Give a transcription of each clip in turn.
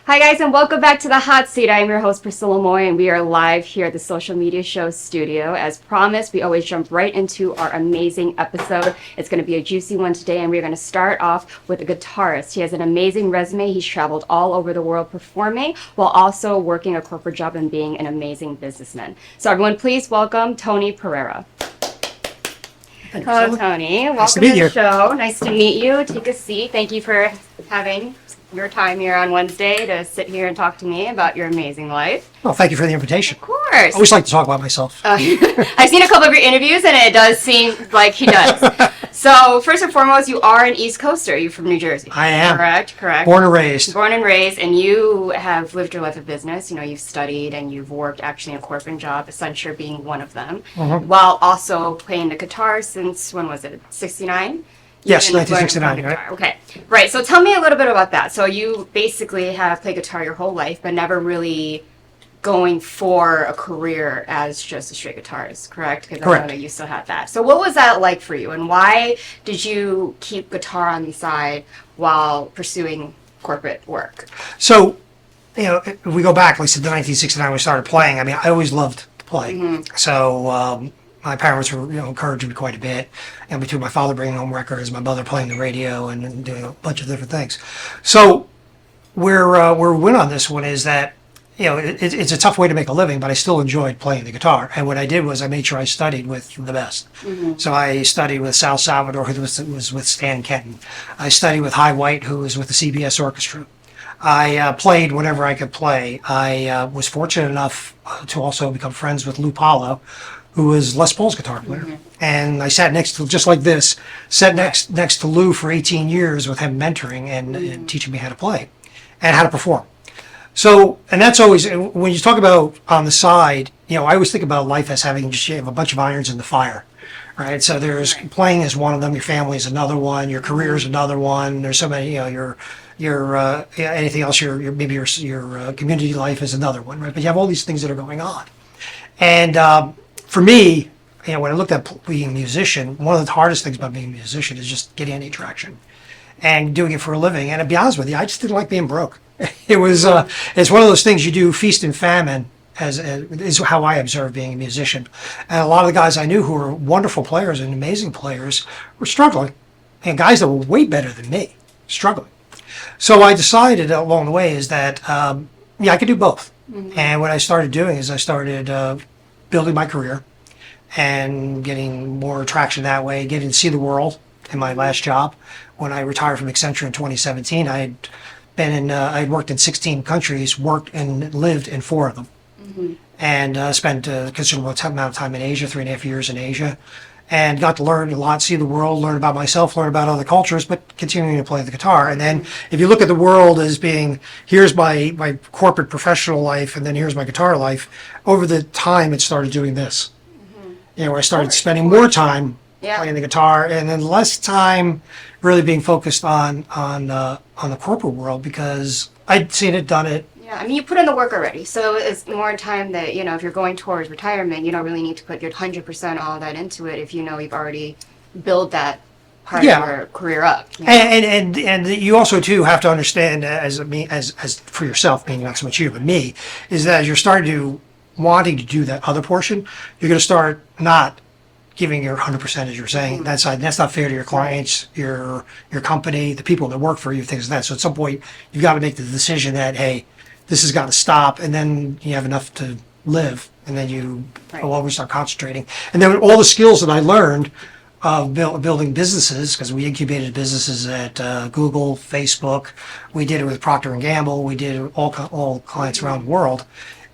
Hi guys, and welcome back to the Hot Seat. I am your host Priscilla Moy, and we are live here at the Social Media Show studio. As promised, we always jump right into our amazing episode. It's going to be a juicy one today, and we're going to start off with a guitarist. He has an amazing resume. He's traveled all over the world performing while also working a corporate job and being an amazing businessman. So everyone, please welcome Tony Pereira. Hello, Tony. Welcome to the show. Nice to meet you. Take a seat. Thank you for having your time here on Wednesday to sit here and talk to me about your amazing life. Well, thank you for the invitation. Of course. I always like to talk about myself. I've seen a couple of your interviews, and it does seem like he does. So, first and foremost, you are an East Coaster. You're from New Jersey. I am. Correct. Born and raised. Born and raised, and you have lived your life of business. You know, you've studied and you've worked actually in a corporate job, Accenture being one of them, while also playing the guitar since, when was it, 69? Yes, 1969, right? Okay, right. So tell me a little bit about that. So you basically have played guitar your whole life, but never really going for a career as just a straight guitarist, correct? Because I know that you still had that. So what was that like for you, and why did you keep guitar on the side while pursuing corporate work? So, you know, if we go back, like I said, to 1969 when we started playing, I mean, I always loved to play. So, my parents were, encouraging me quite a bit, and between my father bringing home records, my mother playing the radio, and doing a bunch of different things. So, where we went on this one is that, it's a tough way to make a living, but I still enjoyed playing the guitar. And what I did was I made sure I studied with the best. So I studied with Sal Salvador, who was with Stan Kenton. I studied with High White, who was with the CBS Orchestra. I played whenever I could play. I was fortunate enough to also become friends with Lou Palo, who was Les Paul's guitar player. And I sat next to, just like this, next to Lou for 18 years with him mentoring and teaching me how to play and how to perform. So, and that's always, when you talk about on the side, I always think about life as having just a bunch of irons in the fire, right? So there's playing is one of them, your family is another one, your career is another one. There's so many, your anything else, maybe your community life is another one, right? But you have all these things that are going on. And for me, when I looked at being a musician, one of the hardest things about being a musician is just getting any traction and doing it for a living. And to be honest with you, I just didn't like being broke. It's one of those things you do feast and famine, is how I observed being a musician. And a lot of the guys I knew who were wonderful players and amazing players were struggling. And guys that were way better than me, struggling. So I decided along the way is that, I could do both. And what I started doing is I started building my career and getting more traction that way, getting to see the world in my last job. When I retired from Accenture in 2017, I had worked in 16 countries, worked and lived in 4 of them, and spent a considerable amount of time in Asia, 3.5 years in Asia, and got to learn a lot, see the world, learn about myself, learn about other cultures, but continuing to play the guitar. And then if you look at the world as being, here's my corporate professional life, and then here's my guitar life, over the time it started doing this. Where I started spending more time playing the guitar, and then less time really being focused on the corporate world, because I'd seen it, done it. Yeah, I mean, you put in the work already, so it's more time that, if you're going towards retirement, you don't really need to put your 100% all that into it if you've already built that part of your career up. And you also too have to understand, as for yourself, being not so much you but me, is that as you're wanting to do that other portion, you're going to start not giving your 100%, as you're saying. That's not fair to your clients, your company, the people that work for you, things like that. So at some point, you've got to make the decision that, hey, this has got to stop, and then you have enough to live, and then you always start concentrating. And then all the skills that I learned of building businesses, because we incubated businesses at Google, Facebook, we did it with Procter & Gamble, we did it all clients around the world,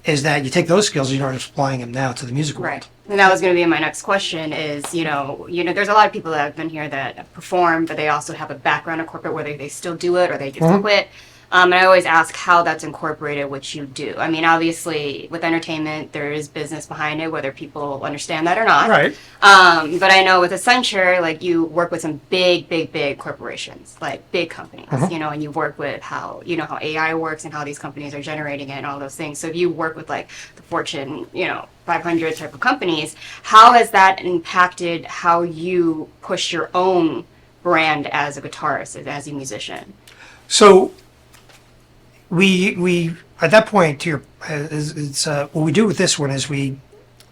is that you take those skills and you start applying them now to the music world. Right. And that was going to be my next question is, there's a lot of people that have been here that perform, but they also have a background in corporate where they still do it or they just quit. And I always ask how that's incorporated what you do. I mean, obviously, with entertainment, there is business behind it, whether people understand that or not. Right. But I know with Accenture, you work with some big corporations, like big companies, and you work with how AI works and how these companies are generating it and all those things. So if you work with, the Fortune, 500 type of companies, how has that impacted how you push your own brand as a guitarist, as a musician? So we at that point to your it's what we do with this one is we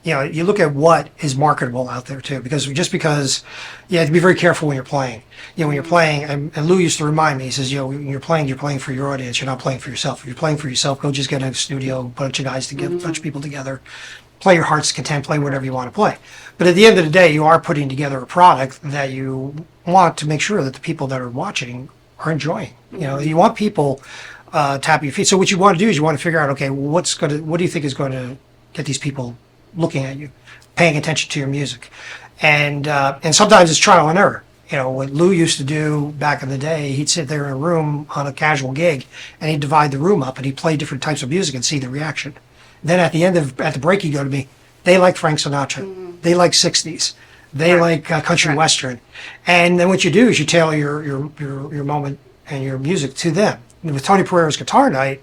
you look at what is marketable out there too, because just because you have to be very careful when you're playing. When you're playing, and Lou used to remind me, he says, when you're playing for your audience, you're not playing for yourself. If you're playing for yourself, go just get a studio, a bunch of guys together, a bunch of people together, play your heart's content, play whatever you want to play. But at the end of the day, you are putting together a product that you want to make sure that the people that are watching are enjoying. You want people tapping your feet. So what you want to do is you want to figure out, okay, what do you think is going to get these people looking at you, paying attention to your music, and sometimes it's trial and error. What Lou used to do back in the day, he'd sit there in a room on a casual gig, and he'd divide the room up, and he'd play different types of music and see the reaction. Then at the break, he'd go to me, they like Frank Sinatra, they like '60s, they like country western, and then what you do is you tailor your moment and your music to them. And with Tony Pereira's Guitar Night,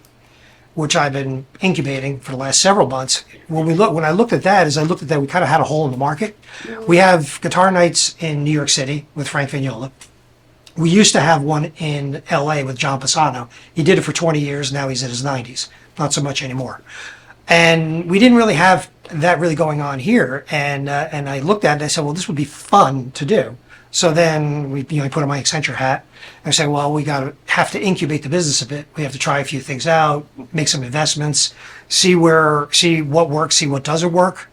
which I've been incubating for the last several months. When I looked at that, we kind of had a hole in the market. We have guitar nights in New York City with Frank Vignola. We used to have one in L.A. with John Pisano. He did it for 20 years. Now he's in his 90s. Not so much anymore. And we didn't really have that really going on here. And I looked at it and I said, well, this would be fun to do. So then we put on my Accenture hat and say, well, we have to incubate the business a bit. We have to try a few things out, make some investments, see what works, see what doesn't work,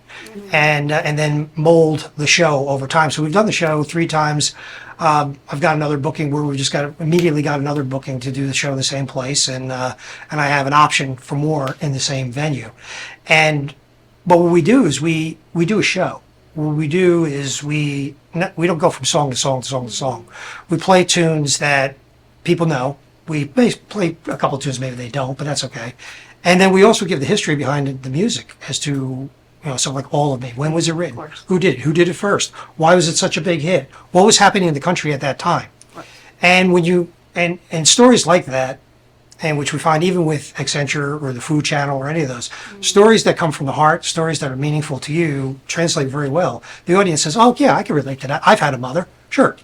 and then mold the show over time. So we've done the show 3 times. I've got another booking where we just immediately got another booking to do the show in the same place, and I have an option for more in the same venue. But what we do is we do a show. What we do is we don't go from song to song to song to song. We play tunes that people know. We may play a couple of tunes maybe they don't, but that's okay. And then we also give the history behind the music as to, so like All of Me. When was it written? Who did it? Who did it first? Why was it such a big hit? What was happening in the country at that time? Right. And when you and stories like that, and which we find even with Accenture or the Food Channel or any of those, stories that come from the heart, stories that are meaningful to you, translate very well. The audience says, oh, yeah, I can relate to that. I've had a mother. Sure.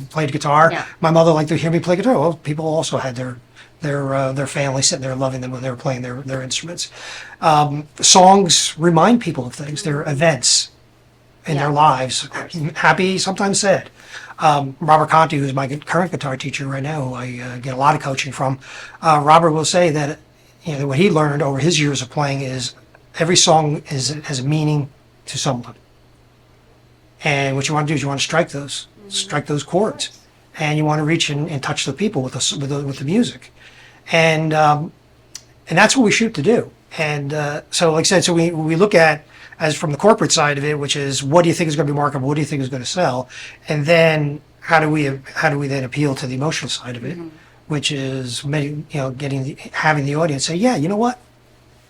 Played guitar. Yeah. My mother liked to hear me play guitar. Well, people also had their family sitting there loving them when they were playing their instruments. Songs remind people of things. They're events in their lives, happy, sometimes sad. Robert Conti, who's my current guitar teacher right now, who I get a lot of coaching from, Robert will say that what he learned over his years of playing is every song has a meaning to someone. And what you want to do is you want to strike those chords, and you want to reach and touch the people with the music, and that's what we shoot to do. And so, like I said, we look at as from the corporate side of it, which is what do you think is going to be marketable, what do you think is going to sell, and then how do we then appeal to the emotional side of it, which is having the audience say, yeah, you know what,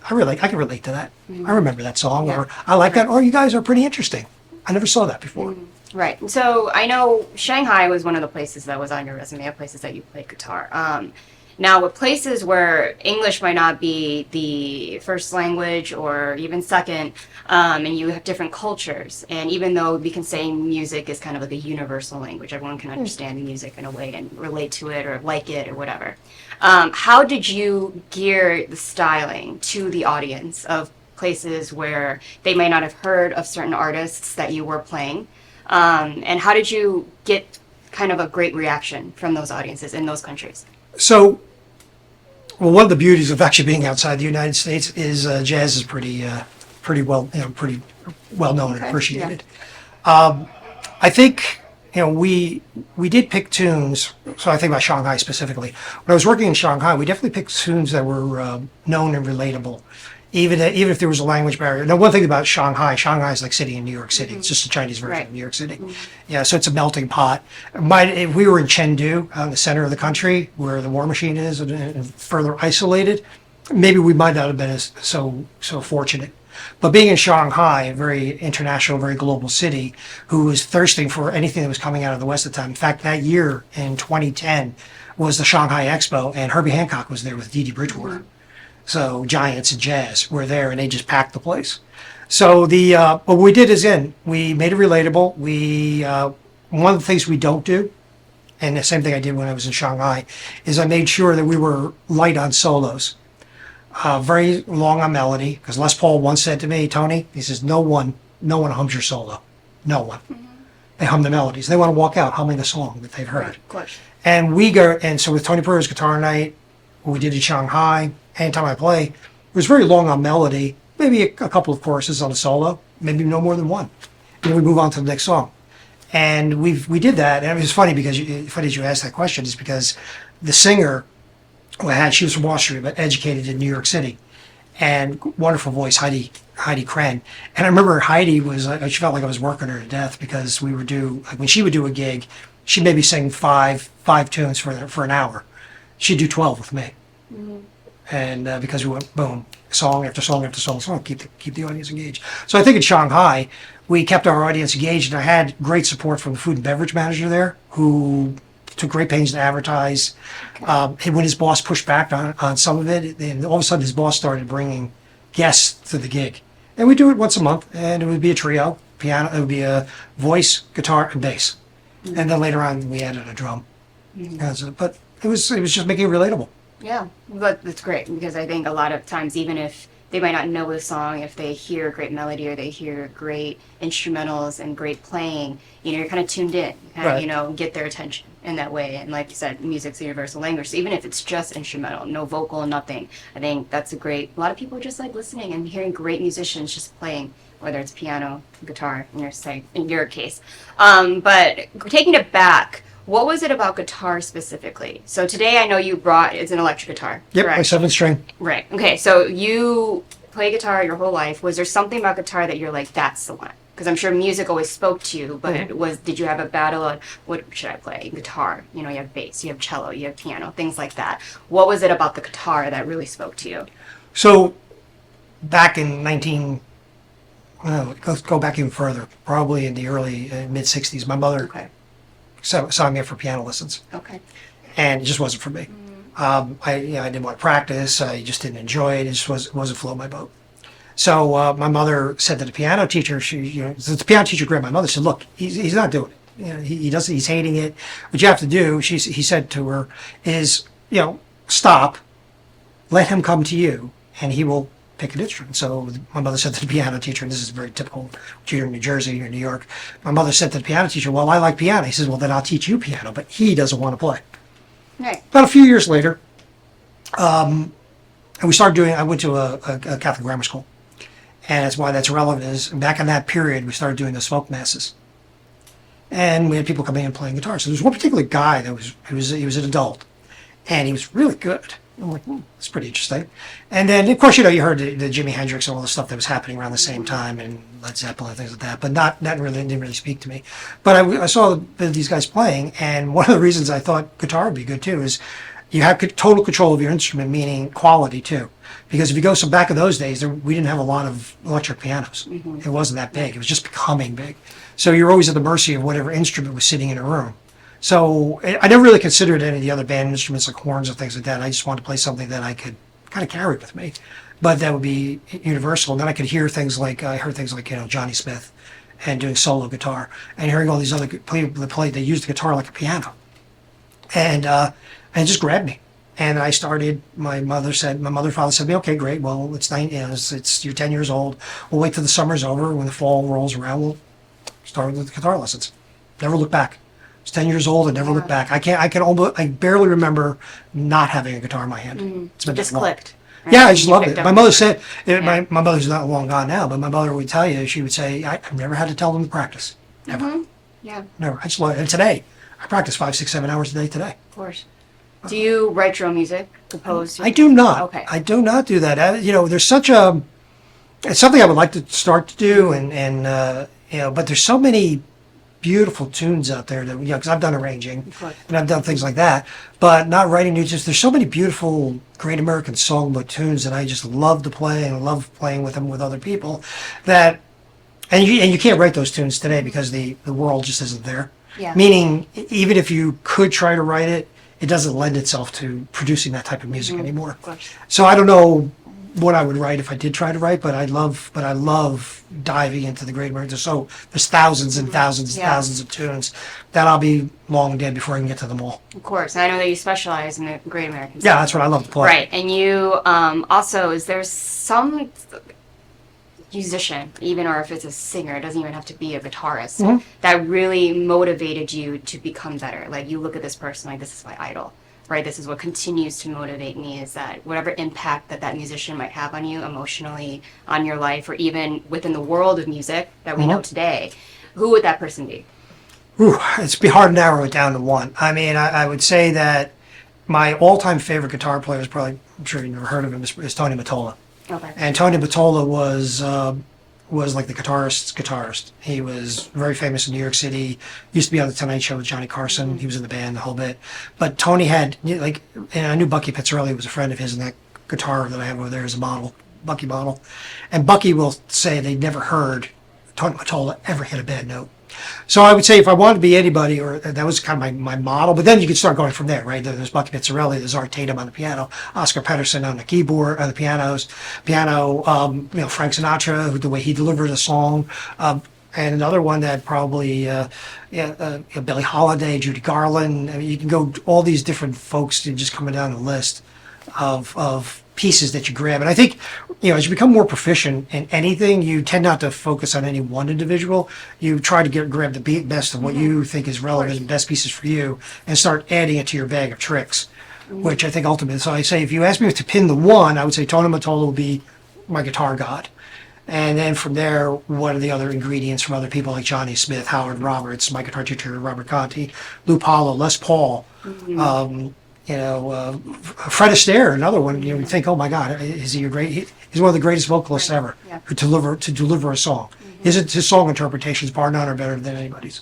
I can relate to that. I remember that song, or I like that, or you guys are pretty interesting. I never saw that before. Right. So I know Shanghai was one of the places that was on your resume of places that you played guitar. Now, with places where English might not be the first language or even second, and you have different cultures, and even though we can say music is kind of like a universal language, everyone can understand music in a way and relate to it or like it or whatever. How did you gear the styling to the audience of places where they might not have heard of certain artists that you were playing? And how did you get kind of a great reaction from those audiences in those countries? So, well, one of the beauties of actually being outside the United States is jazz is pretty well known and appreciated. I think we did pick tunes. So I think about Shanghai specifically. When I was working in Shanghai, we definitely picked tunes that were known and relatable, even if there was a language barrier. Now, one thing about Shanghai is like City in New York City. It's just a Chinese version of New York City. Yeah, so it's a melting pot. If we were in Chengdu, in the center of the country, where the War Machine is, and further isolated, maybe we might not have been as so fortunate. But being in Shanghai, a very international, very global city, who was thirsting for anything that was coming out of the West at the time. In fact, that year in 2010 was the Shanghai Expo, and Herbie Hancock was there with Dee Dee Bridgewater. So giants and jazz were there, and they just packed the place. So what we did is we made it relatable. One of the things we don't do and the same thing I did when I was in Shanghai, is I made sure that we were light on solos. Very long on melody, because Les Paul once said to me, Tony, he says, no one hums your solo. No one. They hum the melodies. They want to walk out humming the song that they've heard. Right, of course. And so with Tony Pereira's Guitar Night, what we did in Shanghai, anytime I play, it was very long on melody, maybe a couple of choruses on a solo, maybe no more than one. And then we move on to the next song. And we did that, and it was funny because funny that you asked that question, is because the singer she was from Austria but educated in New York City, and wonderful voice, Heidi Kren. And I remember Heidi she felt like I was working her to death, because we would do, like when she would do a gig, she'd maybe sing five tunes for an hour. She'd do 12 with me, and because we went boom, song after song after song, keep the audience engaged. So I think in Shanghai we kept our audience engaged, and I had great support from the food and beverage manager there, who took great pains to advertise. When his boss pushed back on some of it, and all of a sudden his boss started bringing guests to the gig. And we do it once a month, and it would be a trio, piano, it would be a voice, guitar, and bass. And then later on we added a drum. But it was just making it relatable. Yeah, but that's great, because I think a lot of times, even if they might not know the song, if they hear great melody or they hear great instrumentals and great playing, you're kind of tuned in, kind of, get their attention in that way. And like you said, music's a universal language. So even if it's just instrumental, no vocal, nothing, I think that's a lot of people just like listening and hearing great musicians just playing, whether it's piano, guitar, in your case. But taking it back, what was it about guitar specifically? So today I know you brought, it's an electric guitar. Yep, correct? my 7-string. Right. Okay, so you play guitar your whole life. Was there something about guitar that you're like, that's the one? Because I'm sure music always spoke to you, but did you have a battle on what should I play? Guitar, you have bass, you have cello, you have piano, things like that. What was it about the guitar that really spoke to you? So back in let's go back even further, probably in the early mid 60s, my mother signed me up for piano lessons. Okay. And it just wasn't for me. I didn't want to practice. I just didn't enjoy it. It just wasn't floating my boat. So my mother said to the piano teacher, the piano teacher grabbed my mother, said, "Look, he's not doing it. He doesn't. He's hating it. What you have to do," he said to her, "is stop, let him come to you, and he will pick an instrument." So my mother said to the piano teacher, and this is very typical, here in New Jersey or New York, my mother said to the piano teacher, "Well, I like piano." He says, "Well, then I'll teach you piano," but he doesn't want to play. Right. About a few years later, and we started doing, I went to a Catholic grammar school, and that's why that's relevant, is back in that period, we started doing the smoke masses. And we had people coming in and playing guitar. So there was one particular guy that he was an adult, and he was really good. I'm like, that's pretty interesting. And then, of course, you heard the Jimi Hendrix and all the stuff that was happening around the same time, and Led Zeppelin and things like that, but didn't really speak to me. But I saw these guys playing, and one of the reasons I thought guitar would be good too is you have total control of your instrument, meaning quality too. Because if you go back in those days, we didn't have a lot of electric pianos. It wasn't that big. It was just becoming big. So you're always at the mercy of whatever instrument was sitting in a room. So I never really considered any of the other band instruments like horns or things like that. I just wanted to play something that I could kind of carry with me, but that would be universal. And then I could hear things like, Johnny Smith and doing solo guitar, and hearing all these other people that play, they used the guitar like a piano. And it just grabbed me. And I started, my mother and father said to me, "Okay, great. Well, you're 10 years old. We'll wait till the summer's over. When the fall rolls around, we'll start with the guitar lessons." Never look back. I was 10 years old and never looked back. I barely remember not having a guitar in my hand. It's been Just that long. clicked. Right? Yeah, I just loved it. My mother said, Yeah. my mother's not long gone now, but my mother would tell you, she would say, "I've never had to tell them to practice. Never. Yeah, Never. I just love it. And today, I practice 5, 6, 7 hours a day today. of course. Do you write your own music? I do not. Okay. I do not do that. There's such a, it's something I would like to start to do, but there's so many beautiful tunes out there that, because I've done arranging and I've done things like that, but not writing new tunes. There's so many beautiful Great American Songbook tunes that I just love to play, and love playing with them with other people, and you can't write those tunes today because the world just isn't there. Yeah. Meaning, even if you could try to write it, it doesn't lend itself to producing that type of music anymore. Of course. So I don't know what I would write if I did try to write, but I love diving into the great American. There's thousands and thousands and Yeah. thousands of tunes that I'll be long dead before I can get to them all. Of course. And I know that you specialize in the Great American Yeah, that's what I love to play. Right. And you also, is there some musician, even or if it's a singer, it doesn't even have to be a guitarist, that really motivated you to become better? Like you look at this person, like this is my idol, right? This is what continues to motivate me, is that whatever impact that musician might have on you emotionally, on your life, or even within the world of music that we know today, who would that person be? Ooh, it's be hard to narrow it down to one. I mean, I would say that my all-time favorite guitar player is probably, I'm sure you've never heard of him, is Tony Mottola. Okay. And Tony Mottola was like the guitarist's guitarist. He was very famous in New York City. Used to be on the Tonight Show with Johnny Carson. He was in the band the whole bit. But Tony had like, and I knew Bucky Pizzarelli was a friend of his, and that guitar that I have over there is a model, Bucky model. And Bucky will say they never heard Tony Mottola ever hit a bad note. So I would say if I wanted to be anybody, or that was kind of my model, but then you could start going from there, right? There's Bucky Pizzarelli, there's Art Tatum on the piano, Oscar Peterson on the keyboard, on the piano, Frank Sinatra, the way he delivered a song, and another one that probably, Billie Holiday, Judy Garland. I mean, you can go all these different folks just coming down the list of pieces that you grab. And I think, as you become more proficient in anything, you tend not to focus on any one individual. You try to grab the best of what you think is relevant and best pieces for you and start adding it to your bag of tricks, which I think ultimately, so I say, if you ask me to pin the one, I would say Tony Mottola would be my guitar god. And then from there, what are the other ingredients from other people like Johnny Smith, Howard Roberts, my guitar teacher, Robert Conti, Lou Palo, Les Paul, Fred Astaire, another one. You think, oh my God, is he he's one of the greatest vocalists ever to deliver a song. His song interpretations, bar none, are better than anybody's.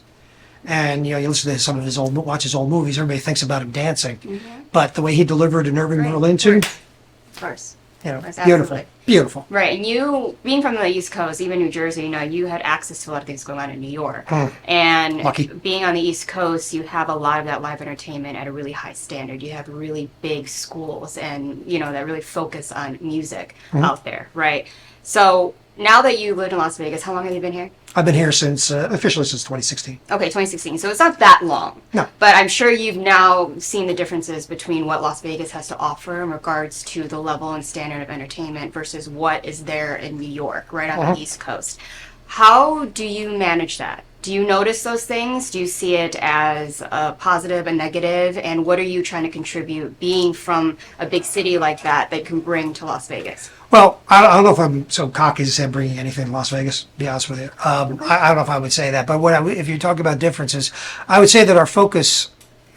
And you listen to some of watch his old movies. Everybody thinks about him dancing, but the way he delivered an Irving Berlin tune, Of course. beautiful, Absolutely. beautiful. Right, and you, being from the East Coast, even New Jersey, you had access to a lot of things going on in New York. And Lucky. being on the East Coast, you have a lot of that live entertainment at a really high standard. You have really big schools and, that really focus on music out there, right? So now that you lived in Las Vegas, how long have you been here? I've been here officially since 2016. Okay, 2016. So it's not that long. No. But I'm sure you've now seen the differences between what Las Vegas has to offer in regards to the level and standard of entertainment versus what is there in New York, right on the East Coast. How do you manage that? Do you notice those things? Do you see it as a positive, a negative? And what are you trying to contribute being from a big city like that can bring to Las Vegas? Well, I don't know if I'm so cocky to say bringing anything to Las Vegas, to be honest with you. I don't know if I would say that. But if you talk about differences, I would say that our focus,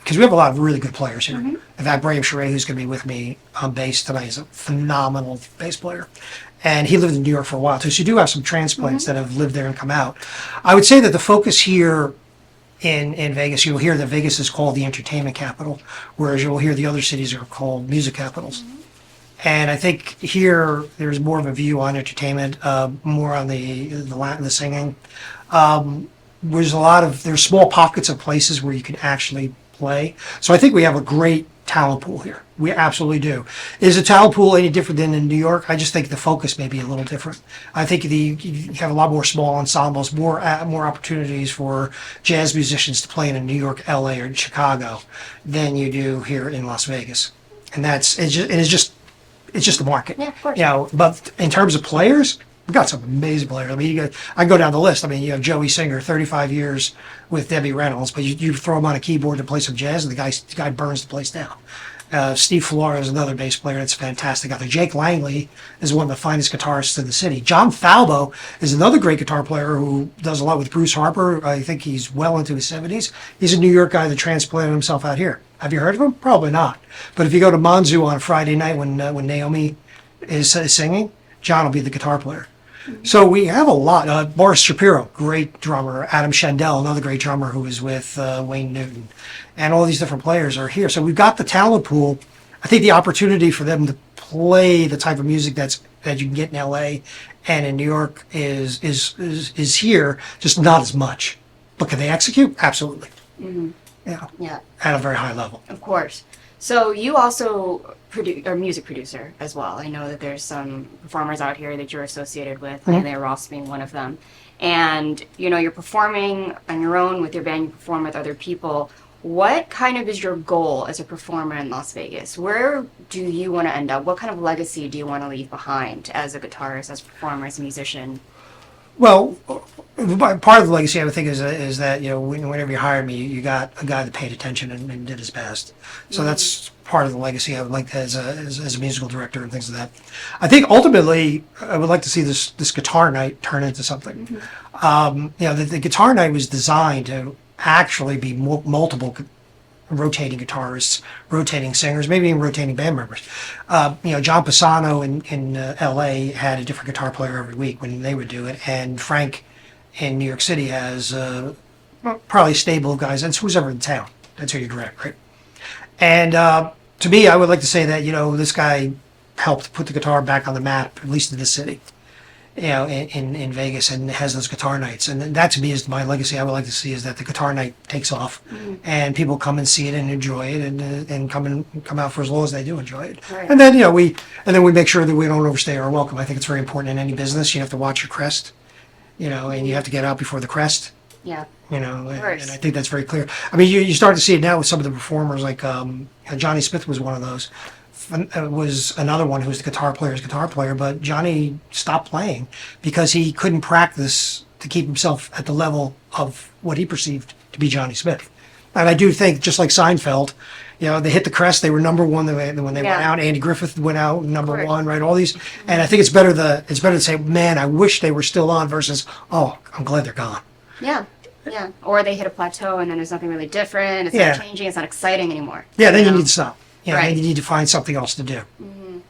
because we have a lot of really good players here. In fact, Brahim Sheree, who's going to be with me on bass tonight, is a phenomenal bass player. And he lived in New York for a while, too. So you do have some transplants that have lived there and come out. I would say that the focus here in Vegas, you'll hear that Vegas is called the entertainment capital, whereas you'll hear the other cities are called music capitals. And I think here there's more of a view on entertainment, more on the singing. There's small pockets of places where you can actually play. So I think we have a great talent pool here. We absolutely do. Is the talent pool any different than in New York? I just think the focus may be a little different. I think you have a lot more small ensembles, more opportunities for jazz musicians to play in New York, LA, or Chicago than you do here in Las Vegas. And it's just the market. Yeah, of course. But in terms of players, we've got some amazing players. I mean, I can go down the list. I mean, you have Joey Singer, 35 years with Debbie Reynolds, but you throw him on a keyboard to play some jazz, and the guy burns the place down. Steve Flora is another bass player that's fantastic out there. Jake Langley is one of the finest guitarists in the city. John Falbo is another great guitar player who does a lot with Bruce Harper. I think he's well into his 70s. He's a New York guy that transplanted himself out here. Have you heard of him? Probably not. But if you go to Manzu on Friday night when Naomi is singing, John will be the guitar player. So we have a lot. Boris Shapiro, great drummer. Adam Shandell, another great drummer who is with Wayne Newton. And all these different players are here. So we've got the talent pool. I think the opportunity for them to play the type of music that you can get in LA and in New York is here, just not as much. But can they execute? Absolutely. Yeah. At a very high level. Of course. So you also are a music producer as well. I know that there's some performers out here that you're associated with, Leila Ross being one of them. And you're performing on your own with your band, you perform with other people. What kind of is your goal as a performer in Las Vegas? Where do you want to end up? What kind of legacy do you want to leave behind as a guitarist, as a performer, as a musician? Well, part of the legacy I think is that whenever you hired me, you got a guy that paid attention and did his best. So that's part of the legacy I would like as a musical director and things like that. I think ultimately I would like to see this guitar night turn into something. The guitar night was designed to actually be multiple rotating guitarists, rotating singers, maybe even rotating band members. John Pisano in L.A. had a different guitar player every week when they would do it, and Frank in New York City has probably a stable of guys. That's who's ever in town. That's who you direct, right? And to me, I would like to say that this guy helped put the guitar back on the map, at least in the city. In Vegas, and has those guitar nights, and that to me is my legacy. I would like to see is that the guitar night takes off, and people come and see it and enjoy it, and come out for as long as they do enjoy it. Right. And then we make sure that we don't overstay our welcome. I think it's very important in any business. You have to watch your crest, and you have to get out before the crest. Yeah. And I think that's very clear. I mean, you start to see it now with some of the performers, like Johnny Smith was one of those. Was another one who was the guitar player, but Johnny stopped playing because he couldn't practice to keep himself at the level of what he perceived to be Johnny Smith. And I do think, just like Seinfeld, they hit the crest. They were number one when they went out. Andy Griffith went out number one, right? All these, and I think it's better to say, man, I wish they were still on versus, oh, I'm glad they're gone. Yeah. Yeah. Or they hit a plateau and then there's nothing really different. It's not changing. It's not exciting anymore. Yeah. Then you need to stop. Right. You need to find something else to do.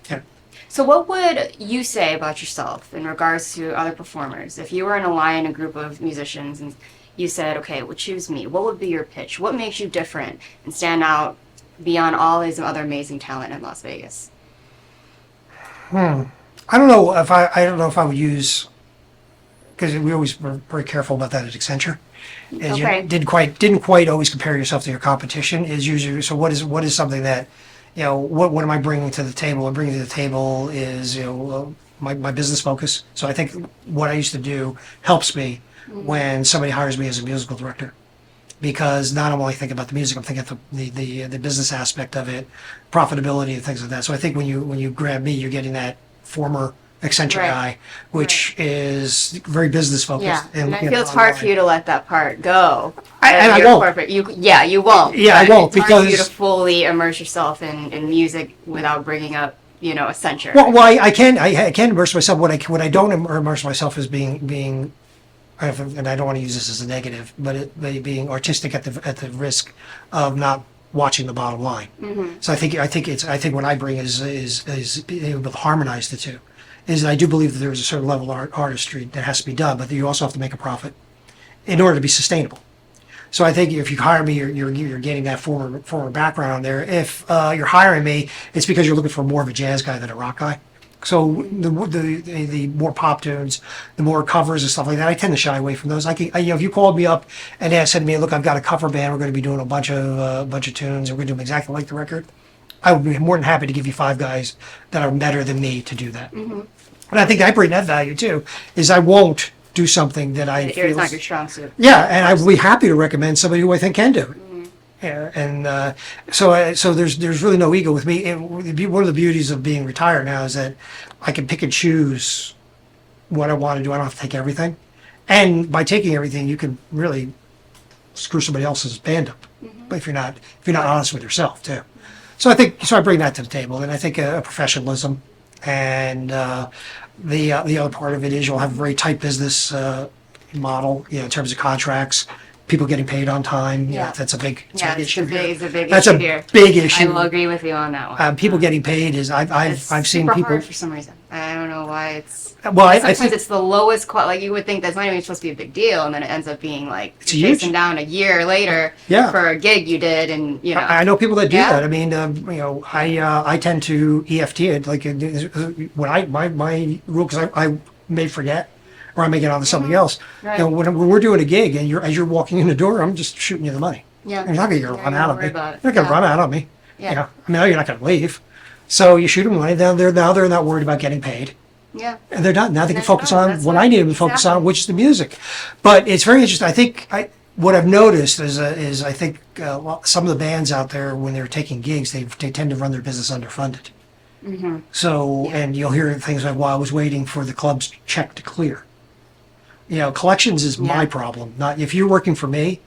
Yeah. So what would you say about yourself in regards to other performers? If you were in a group of musicians and you said, okay, well, choose me, what would be your pitch? What makes you different and stand out beyond all these other amazing talent in Las Vegas? I don't know if I would use, because we always were very careful about that at Accenture. Is Okay. you didn't quite always compare yourself to your competition. Is usually, so what is something that what am I bringing to the table? I'm bringing to the table is my business focus. So I think what I used to do helps me when somebody hires me as a musical director, because not only think about the music, I'm thinking of the business aspect of it, profitability and things like that. So I think when you grab me, you're getting that former Accenture guy, which is very business focused. Yeah, and I feel it's online. hard for you to let that part go. I won't. Corporate. You won't. Yeah, I won't, it's hard for you because to fully immerse yourself in music without bringing up Accenture. Well, I can immerse myself. What I don't immerse myself is being, and I don't want to use this as a negative, but being artistic at the risk of not watching the bottom line. So I think what I bring is being able to harmonize the two. Is that I do believe that there is a certain level of artistry that has to be done, but you also have to make a profit in order to be sustainable. So I think if you hire me, you're getting that former background there. If you're hiring me, it's because you're looking for more of a jazz guy than a rock guy. So the more pop tunes, the more covers and stuff like that, I tend to shy away from those. If you called me up and said to me, "Look, I've got a cover band. We're going to be doing a bunch of tunes, and we're going to do them exactly like the record," I would be more than happy to give you 5 guys that are better than me to do that. And I think I bring that value too. Is I won't do something that I feel It's not your strong suit. Yeah, and I would be happy to recommend somebody who I think can do it. Yeah, and so there's really no ego with me. One of the beauties of being retired now is that I can pick and choose what I want to do. I don't have to take everything, and by taking everything, you can really screw somebody else's band up. But if you're not honest with yourself too. So I bring that to the table, and I think professionalism, and the other part of it is you'll have a very tight business model, in terms of contracts, people getting paid on time. That's a big issue. It's a big That's issue a here. big issue. I will agree with you on that one. People getting paid is I've seen super people. hard for some reason. I don't know why it's. Well, I Sometimes think it's the lowest like you would think that's not even supposed to be a big deal, and then it ends up being like It's you're huge. chasing down a year later Yeah. for a gig you did, and I know people that do Yeah. that. I mean, I tend to EFT it like when my rule, because I may forget or I may get on to something else. Right. When we're doing a gig and as you're walking in the door, I'm just shooting you the money. Yeah. You're not going to Yeah, run don't out of worry me. about it. You're not going to Yeah. run out of me. Yeah. You know, I mean, you're not going to leave. So you shoot them money. Now they're not worried about getting paid. Yeah. And they're done. Now they can That's focus right. on That's what right. I need them to focus on, Exactly. which is the music. But it's very interesting. I think what I've noticed is I think some of the bands out there, when they're taking gigs, they tend to run their business underfunded. So, and you'll hear things like, well, I was waiting for the club's check to clear. You know, collections is my problem. Not if you're working for me.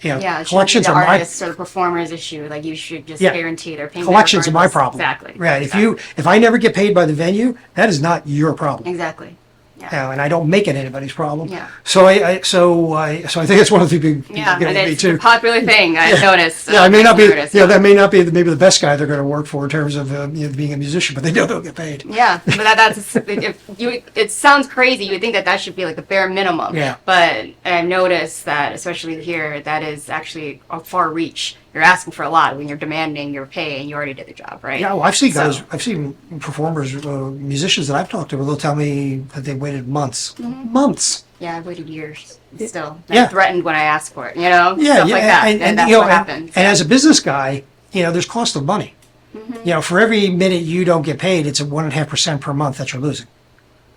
You know, Yeah, it collections shouldn't be are the my artist or the performer's issue. Like you should just Yeah. guarantee they're paying. collections are my regardless. problem. Exactly. Right. Exactly. If I never get paid by the venue, that is not your problem. Exactly. You know, and I don't make it anybody's problem. Yeah. So I think that's one of the big Yeah, get and with me it's too. a popular thing I've noticed. Yeah, I may not be. Artists, Yeah, that may not be maybe the best guy they're going to work for in terms of being a musician, but they know they'll get paid. Yeah, but that's if you. It sounds crazy. You would think that should be like the bare minimum. Yeah. But I've noticed that, especially here, that is actually a far reach. You're asking for a lot when you're demanding your pay, and you already did the job, right? Yeah, well, I've seen So- guys, I've seen performers, musicians that I've talked to. They'll tell me that they waited months, months. Yeah, I've waited years. Still, Yeah. I'm threatened when I ask for it. You know, Yeah, stuff yeah, like that, and that's you know, what happens. And as a business guy, you know, there's cost of money. You know, for every minute you don't get paid, it's a 1.5% per month that you're losing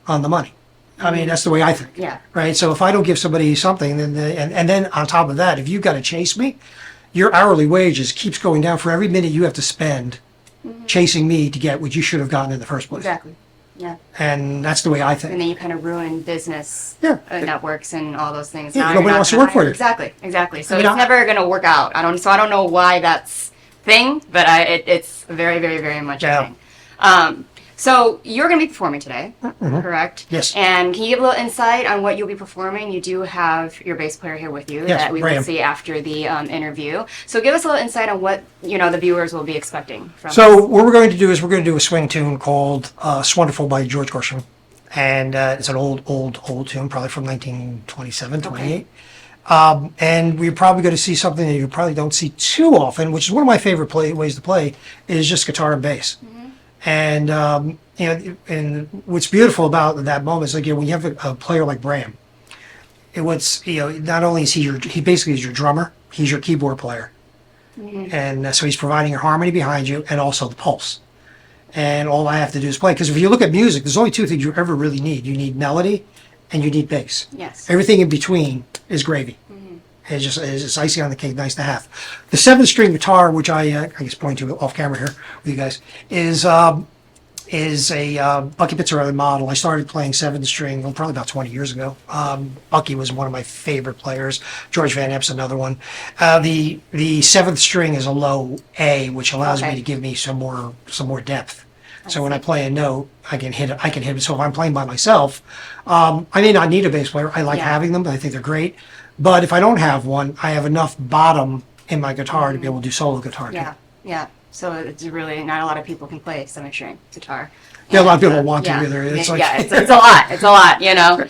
on the money. I mean, that's the way I think. Yeah. Right. So if I don't give somebody something, then and then on top of that, if you've got to chase me, your hourly wages keeps going down for every minute you have to spend chasing me to get what you should have gotten in the first place. Exactly. Yeah. And that's the way I And think. then you kind of ruin business Yeah. networks and all those things. Yeah, Now nobody you're not wants to gonna work for hire- you. Exactly, exactly. So I mean, it's never going to work out. I don't know why that's thing, but it's very, very, very much Yeah. a thing. So you're going to be performing today, correct? Yes. And can you give a little insight on what you'll be performing? You do have your bass player here with you Yes, that we will Graham. see after the interview. So give us a little insight on what the viewers will be expecting from. So what we're going to do is we're going to do a swing tune called "Swonderful" by George Gershwin, and it's an old tune, probably from 1927, 28. And we're probably going to see something that you probably don't see too often, which is one of my favorite ways to play, is just guitar and bass. And and what's beautiful about that moment is, like, when you have a player like Graham, not only is he basically is your drummer, he's your keyboard player, and so he's providing your harmony behind you and also the pulse. And all I have to do is play. Because if you look at music, there's only two things you ever really need. You need melody, and you need bass. Yes. Everything in between is gravy. It's icing on the cake, nice to have. The 7-string guitar, which I guess point to off camera here with you guys, is a Bucky Pizzarelli model. I started playing 7-string probably about 20 years ago. Bucky was one of my favorite players. George Van Emp's another one. The 7th string is a low A, which allows me Okay. to give me some more depth. So when I play a note, I can hit it. So if I'm playing by myself, I may not need a bass player. I like Yeah. having them. I think they're great. But if I don't have one, I have enough bottom in my guitar to be able to do solo guitar. Yeah, yeah. So it's really not a lot of people can play 7-string guitar. Yeah, a lot of people And, don't want to yeah. either. It's like- Yeah, it's a lot. It's a lot,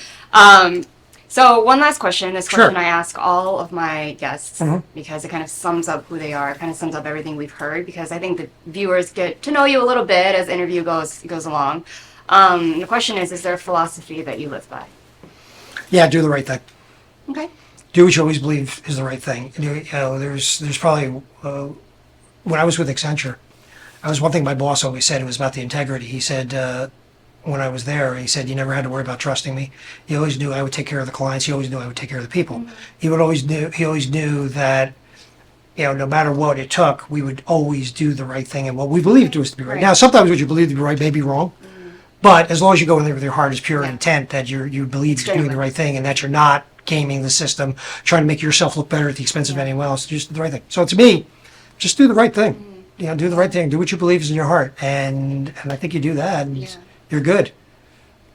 So one last question. This Sure. question I ask all of my guests because it kind of sums up who they are. It kind of sums up everything we've heard, because I think the viewers get to know you a little bit as the interview goes along. The question is there a philosophy that you live by? Yeah, do the right thing. Okay. Do what you always believe is the right thing. There's probably when I was with Accenture, that was one thing my boss always said. It was about the integrity. He said when I was there, he said, you never had to worry about trusting me. He always knew I would take care of the clients. He always knew I would take care of the people. He always knew that no matter what it took, we would always do the right thing and what we believed was to be right. Right. Now, sometimes what you believe to be right may be wrong. But as long as you go in there with your heart as pure Yeah. intent that you believe you're doing the Genuine. right thing and that you're not gaming the system, trying to make yourself look better at the expense of anyone else, just do the right thing. So to me, just do the right thing. Do the right thing. Do what you believe is in your heart, and I think you do that, and you're good.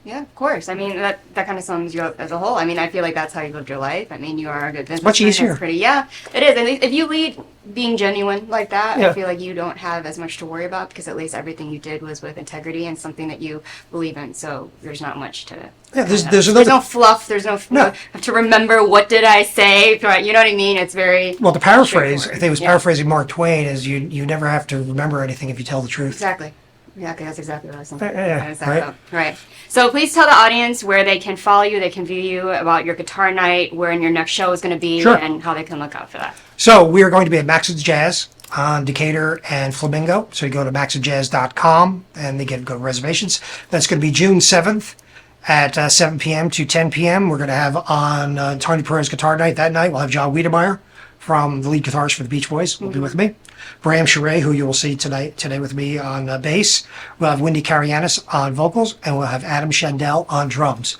Yeah, of course. I mean, that kind of sums you up as a whole. I mean, I feel like that's how you lived your life. I mean, you are a good businessman. much easier. That's pretty, yeah, it is. And if you lead being genuine like that, Yeah. I feel like you don't have as much to worry about, because at least everything you did was with integrity and something that you believe in. So there's not much to. Yeah, there's there's another. no fluff. There's no, No. to remember what did I say. Right? You know what I mean? It's very Well, to paraphrase, I straightforward. think it was Yeah. paraphrasing Mark Twain, is you never have to remember anything if you tell the truth. Exactly. Exactly. That's exactly what I was thinking. Yeah, Exactly. right. Right. So please tell the audience where they can follow you, they can view you, about your guitar night, where your next show is going to be, Sure. and how they can look out for that. So we are going to be at Max's Jazz on Decatur and Flamingo. So you go to maxofjazz.com and they go to reservations. That's going to be June 7th at 7 p.m. to 10 p.m. We're going to have on Tony Pereira's guitar night that night. We'll have John Wiedemeyer, from the lead guitarist for the Beach Boys, will be with me. Bram Charay, who you will see today with me on bass. We'll have Wendy Carianis on vocals, and we'll have Adam Shandell on drums.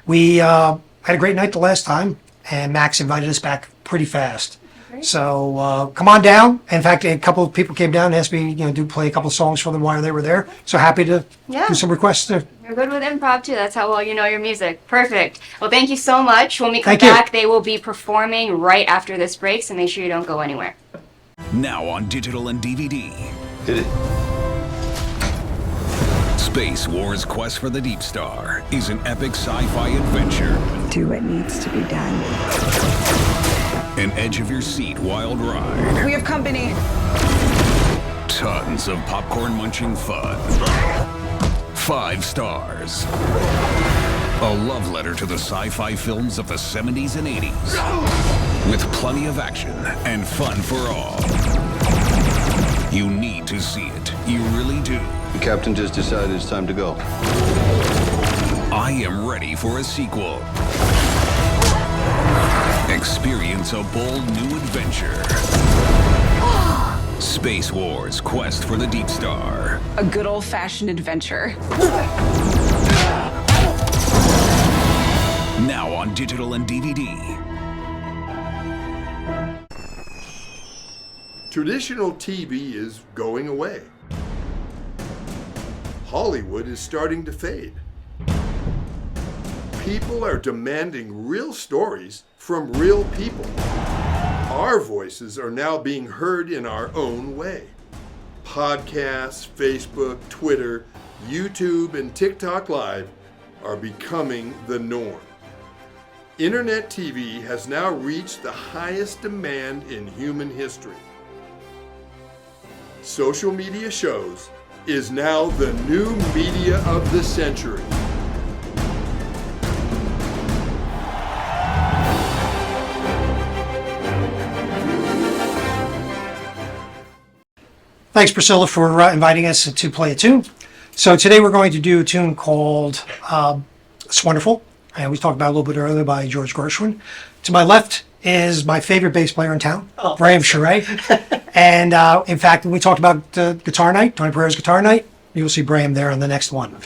We had a great night the last time, and Max invited us back pretty fast. So come on down. In fact, a couple of people came down and asked me, to play a couple of songs for them while they were there. So happy to do some requests there. You're good with improv too. That's how well you know your music. Perfect. Well, thank you so much. When we come Thank you. back, they will be performing right after this break, so make sure you don't go anywhere. Now on digital and DVD. Hit it. Space Wars: Quest for the Deep Star is an epic sci-fi adventure. Do what needs to be done. An edge-of-your-seat wild ride. We have company. Tons of popcorn-munching fun. 5 stars. A love letter to the sci-fi films of the 70s and 80s. With plenty of action and fun for all. You need to see it. You really do. The captain just decided it's time to go. I am ready for a sequel. Experience a bold new adventure. Space Wars: Quest for the Deep Star. A good old-fashioned adventure. Now on digital and DVD. Traditional TV is going away. Hollywood is starting to fade. People are demanding real stories from real people. Our voices are now being heard in our own way. Podcasts, Facebook, Twitter, YouTube, and TikTok Live are becoming the norm. Internet TV has now reached the highest demand in human history. Social media shows is now the new media of the century. Thanks, Priscilla, for inviting us to play a tune. So today we're going to do a tune called It's Wonderful, and we talked about it a little bit earlier by George Gershwin. To my left is my favorite bass player in town, Bram Charay. And in fact, when we talked about guitar night, Tony Pereira's guitar night, you'll see Bram there on the next one.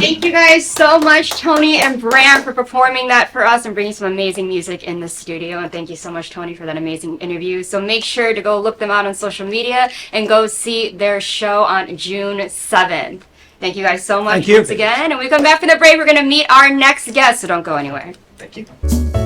Thank you guys so much, Tony and Bram, for performing that for us and bringing some amazing music in the studio. And thank you so much, Tony, for that amazing interview. So make sure to go look them out on social media and go see their show on June 7th. Thank you guys so much Thank you. once again. And when we come back from the break, we're going to meet our next guest, so don't go anywhere. Thank you.